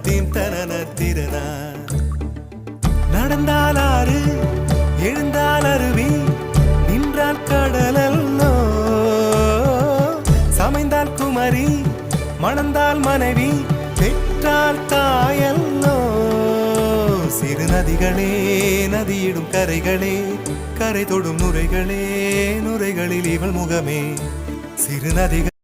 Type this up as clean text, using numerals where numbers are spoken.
theme தனன திறனா நடந்தால் ஆறு எழுந்தால் அருவி நின்றால் கடலல்லோ சமைந்தால் குமரி மணந்தால் மனைவி பெற்றால் தாயல்லோ சிறு நதிகளே நதியிடும் கரைகளே கரை தொடும் நுரைகளே நுரைகளில் இவள் முகமே சிறு நதிகள்